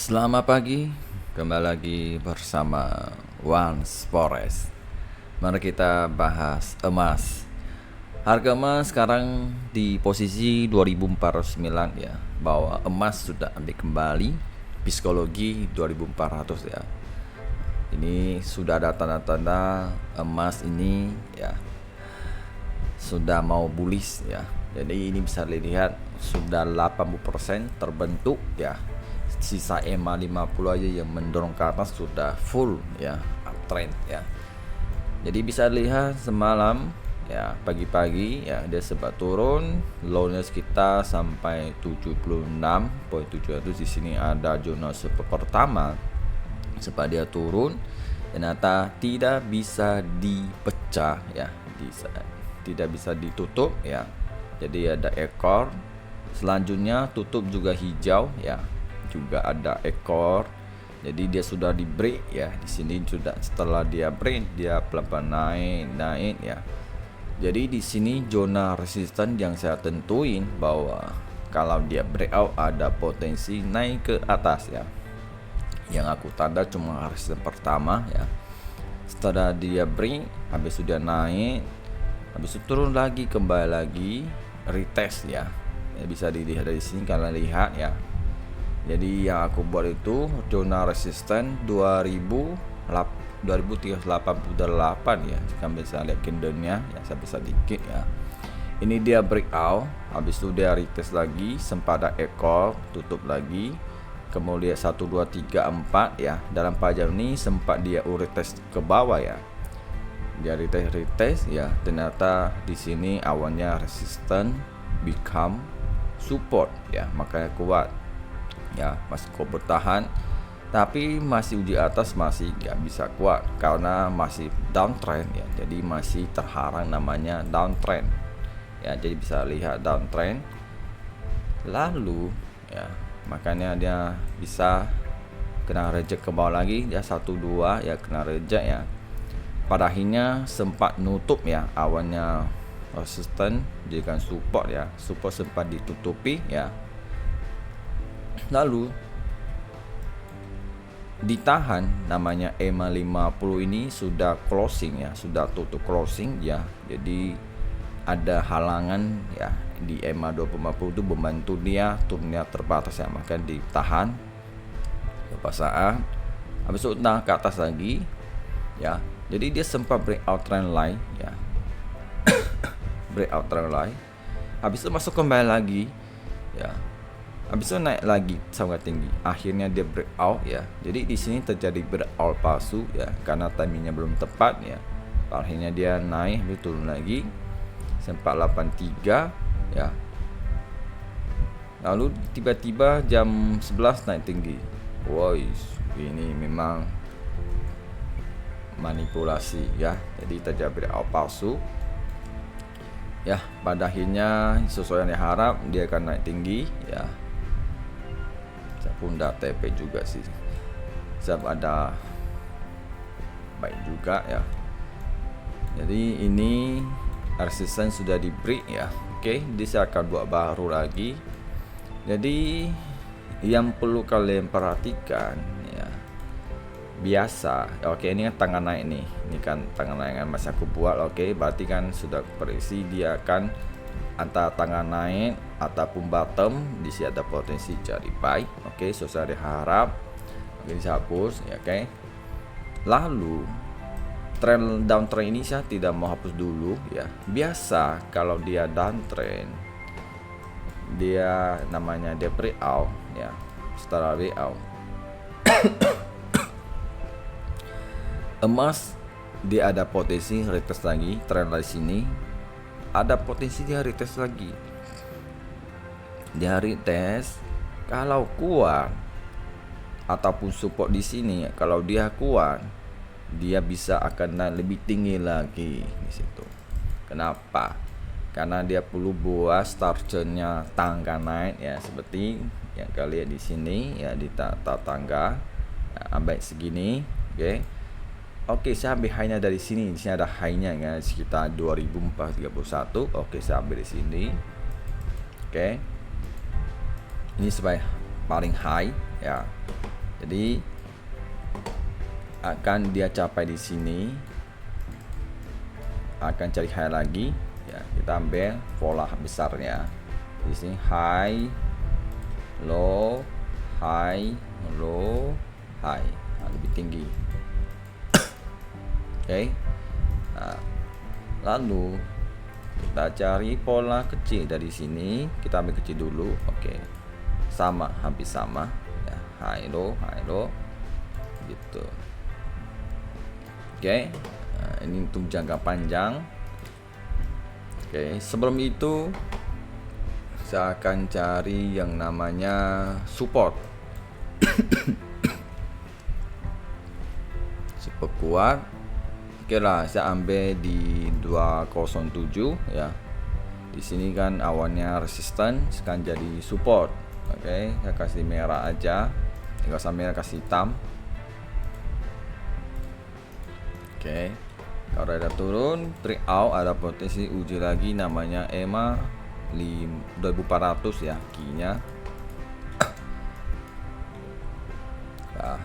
Selamat pagi, kembali lagi bersama Once Forest. Mari kita bahas emas. Harga emas sekarang di posisi 2409 ya, bahwa emas sudah ambil kembali psikologi 2400 ya. Ini sudah ada tanda-tanda emas ini ya sudah mau bullish ya. Jadi ini bisa dilihat sudah 80% terbentuk ya. Sisa EMA 50 aja yang mendorong ke atas sudah full ya, uptrend ya. Jadi bisa lihat semalam ya, pagi-pagi ya dia sempat turun, low-nya sekitar sampai 76.700. Di sini ada zona support pertama, sempat dia turun, ternyata tidak bisa dipecah ya, tidak bisa ditutup ya. Jadi ada ekor, selanjutnya tutup juga hijau ya, juga ada ekor. Jadi dia sudah di break ya. Di sini sudah, setelah dia break dia pelan-pelan naik ya. Jadi di sini zona resisten yang saya tentuin bahwa kalau dia breakout ada potensi naik ke atas ya. Yang aku tanda cuma resisten pertama ya. Setelah dia break, habis sudah naik, habis itu turun lagi, kembali lagi retest ya. Bisa dilihat dari sini, kalian lihat ya. Jadi yang aku buat itu zona resisten 2388 ya. Kalian bisa lihat candlenya ya, saya bisa dikit ya. Ini dia breakout, habis itu dia retest lagi, sempat ada ekor, tutup lagi. Kemudian 1 2 3 4 ya. Dalam pajak ini sempat dia retest ke bawah ya. Dia retest ya, ternyata di sini awalnya resisten become support ya, makanya kuat ya, masih kuat bertahan, tapi masih di atas masih nggak bisa kuat karena masih downtrend ya. Jadi masih terhalang, namanya downtrend ya. Jadi bisa lihat downtrend, lalu ya makanya dia bisa kena reject ke bawah lagi ya, 1-2 ya, kena reject ya. Pada akhirnya sempat nutup ya, awalnya resisten jadikan support ya, support sempat ditutupi ya, lalu ditahan, namanya EMA 50 ini sudah closing ya, sudah tutup closing ya. Jadi ada halangan ya di EMA 250 itu membantu dia turunnya terbatas ya, maka ditahan beberapa saat, habis itu naik ke atas lagi ya. Jadi dia sempat breakout trend line ya, breakout trend line, habis itu masuk kembali lagi ya, habis itu naik lagi sangat tinggi, akhirnya dia breakout ya. Jadi di sini terjadi breakout palsu ya, karena timingnya belum tepat ya. Akhirnya dia naik, habis turun lagi sempat 83 ya, lalu tiba-tiba jam 11 naik tinggi. Woi, ini memang manipulasi ya. Jadi terjadi breakout palsu ya. Pada akhirnya sesuai yang diharap, dia akan naik tinggi ya. Saya pun udah TP juga sih, saya ada baik juga ya. Jadi ini resisten sudah di break ya. Oke, jadi saya akan buat baru lagi. Jadi yang perlu kalian perhatikan ya, biasa oke, ini kan tangan naik nih, ini kan tangan naik yang masih aku buat. Oke, berarti kan sudah prediksi dia akan antara tangan naik ataupun bottom. Di sini ada potensi cari buy. Oke, susah diharap. Oke, dihapus ya. Oke, lalu trend downtrend ini saya tidak mau hapus dulu ya. Biasa kalau dia downtrend, dia namanya dia breakout ya. Setelah breakout emas dia ada potensi retest lagi, trend dari sini ada potensi dia retest lagi. Dia retest, kalau kuat ataupun support di sini, kalau dia kuat dia bisa akan naik lebih tinggi lagi di situ. Kenapa? Karena dia perlu buat structure-nya tangga naik ya, seperti yang kalian di sini ya, di tangga ya, ambil segini. Oke, saya ambil high-nya dari sini. Di sini ada high-nya ya, sekitar 2431. Oke, saya ambil di sini. Oke. Ini sebagai paling high ya. Jadi akan dia capai di sini, akan cari high lagi ya. Kita ambil pola besarnya di sini, high low high low high, lebih tinggi. Oke. Nah, lalu kita cari pola kecil dari sini, kita ambil kecil dulu. Oke, sama, hampir sama ya, high low gitu. Oke. Nah, ini untuk jangka panjang. Oke, sebelum itu saya akan cari yang namanya support. Support kuat. Oke lah, saya ambil di 207 ya. Di sini kan awalnya resisten, sekarang jadi support. Oke, saya kasih merah aja. Enggak usah merah, kasih hitam. Oke. Kalau ada turun, breakout, ada potensi uji lagi namanya EMA 2400 ya, kinya. Nah,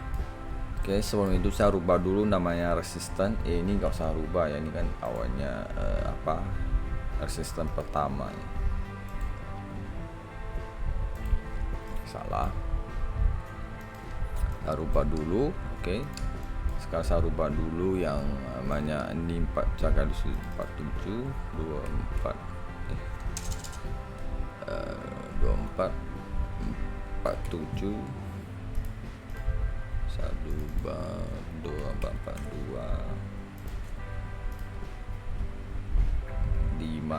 oke, sebelum itu saya rubah dulu namanya resisten. Ini nggak usah rubah ya, ini kan awalnya resisten pertama ya. Salah, saya rubah dulu. Oke, sekarang saya rubah dulu yang namanya ini 4 jaga di 47 24 24 47 1 2 42 5 31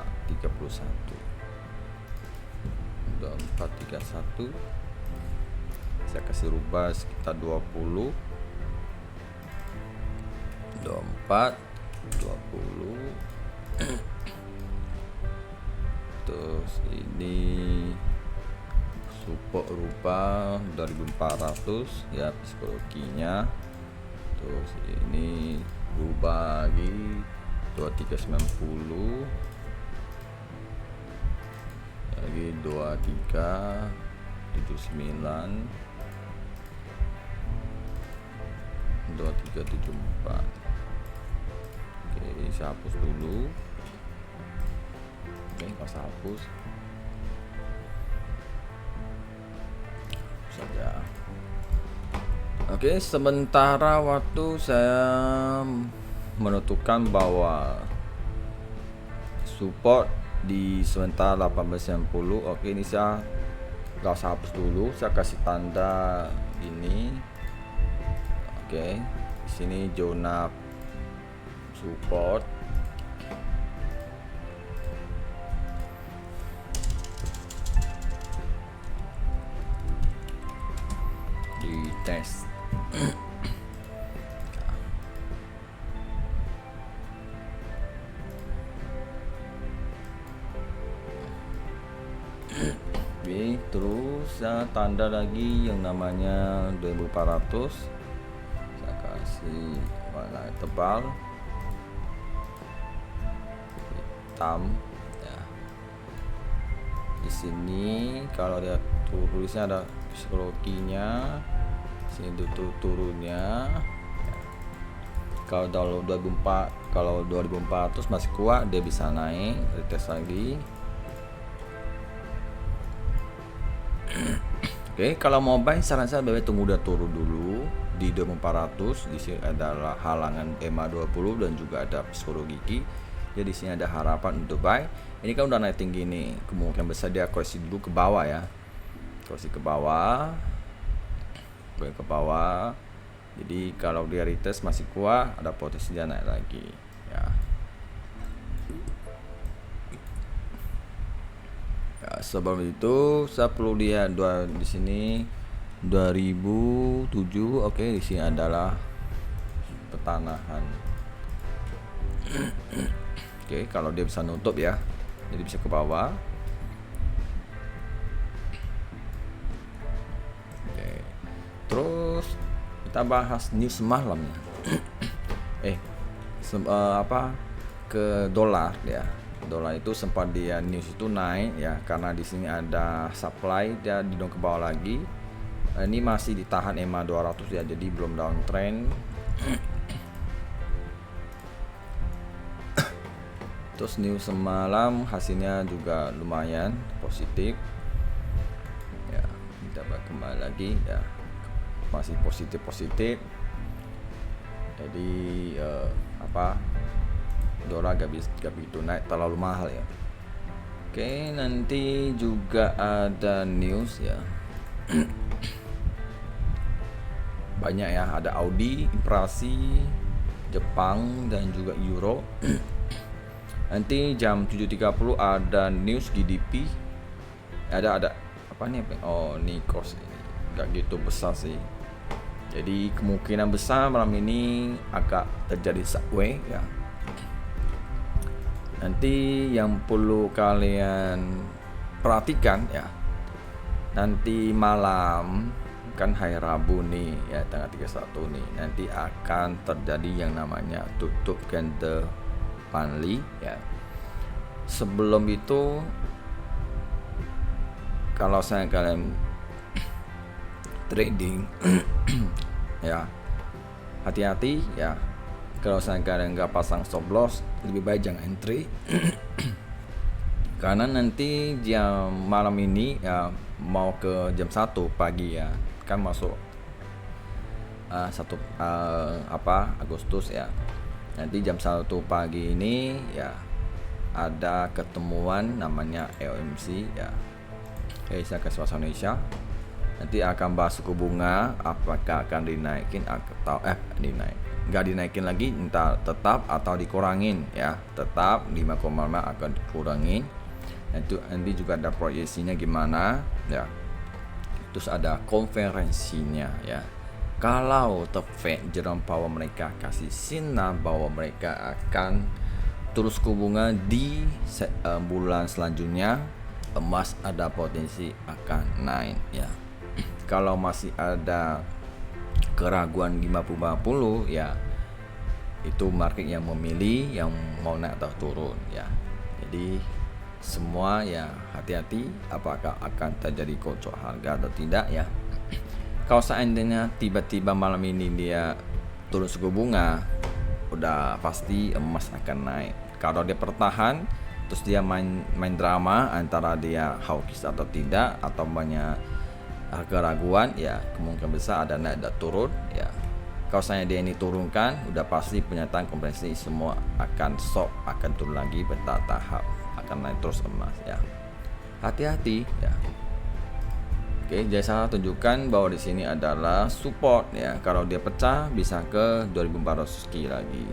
24 31. Saya kasih rubah sekitar 20 24 20. Terus ini support rubah 2400 ya, psikologinya. Terus ini rubah lagi 2390 lagi 2379 2374. Oke, saya hapus dulu. Oke, pas hapus saja. Oke, sementara waktu saya menentukan bahwa support di sementara 1890. Oke, ini saya nggak usah hapus dulu, saya kasih tanda ini. Oke, di sini zona support. Di tes. Oke, terus saya tanda lagi yang namanya 2400. Saya kasih warna tebal hitam ya. Di sini kalau lihat tulisnya ada psikologinya, sini turunnya. Kalau 2400 masih kuat, dia bisa naik, retest lagi. Oke, kalau mau buy saran saya tunggu dia turun dulu di 2400. Di sini adalah halangan EMA 20 dan juga ada psikologi. Jadi di sini ada harapan untuk buy. Ini kan udah naik tinggi nih, kemungkinan besar dia koreksi dulu ke bawah ya. Koreksi ke bawah. Ke bawah. Jadi kalau dia retest masih kuat, ada potensi dia naik lagi ya. Ya, sebelum itu saya perlu lihat di sini 2007. Oke, di sini adalah pertanahan. Oke, kalau dia bisa nutup ya, jadi bisa ke bawah. Oke, terus kita bahas news semalam ya. Ke dolar ya. Dolar itu sempat dia news itu naik ya, karena di sini ada supply, dia didorong ke bawah lagi. Ini masih ditahan EMA 200 ya, jadi belum downtrend. Terus news semalam hasilnya juga lumayan positif ya, kita kembali lagi ya, masih positif. Jadi dolar gak begitu naik terlalu mahal ya. Oke, nanti juga ada news ya. Banyak ya, ada Audi, inflasi, Jepang dan juga Euro. Nanti jam 7.30 ada news GDP. Ada apa nih? Oh, ini cost ini gak gitu besar sih. Jadi kemungkinan besar malam ini agak terjadi sideways ya. Nanti yang perlu kalian perhatikan ya, nanti malam kan hari Rabu nih ya, tanggal 31 nih, nanti akan terjadi yang namanya tutup candle monthly ya. Sebelum itu kalau saya kalian trading ya, hati-hati ya. Kalau saya kalian nggak pasang stop loss, lebih baik jangan entry. Karena nanti jam malam ini ya, mau ke jam 1 pagi ya, kan masuk 1 Agustus ya. Nanti jam 1 pagi ini ya ada ketemuan namanya LMC ya, Asia Kesehatan Indonesia. Nanti akan bahas suku bunga, apakah akan dinaikin atau nggak dinaikin lagi, entah tetap atau dikurangin ya. Tetap 5,5 akan dikurangin. Nanti juga ada proyeksinya gimana ya. Terus ada konferensinya ya. Kalau The Fed, Jerome Powell, mereka kasih sinyal bahwa mereka akan terus suku bunga di bulan selanjutnya, emas ada potensi akan naik ya. Kalau masih ada keraguan 50-50 ya, itu market yang memilih yang mau naik atau turun ya. Jadi semua ya hati-hati apakah akan terjadi kocok harga atau tidak ya. Kalau seandainya tiba-tiba malam ini dia turun suku bunga, udah pasti emas akan naik. Kalau dia bertahan terus dia main drama antara dia hawkish atau tidak, atau banyak keraguan ya, kemungkinan besar ada naik dan turun ya. Kalau saya dia ini turunkan, udah pasti pernyataan konferensi semua akan stop, akan turun lagi bertahap, akan naik terus emas ya. Hati-hati ya. Oke, jadi saya tunjukkan bahwa di sini adalah support ya. Kalau dia pecah bisa ke 2400 ki lagi.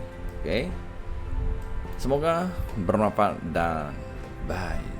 Oke. Semoga bermanfaat dan bye.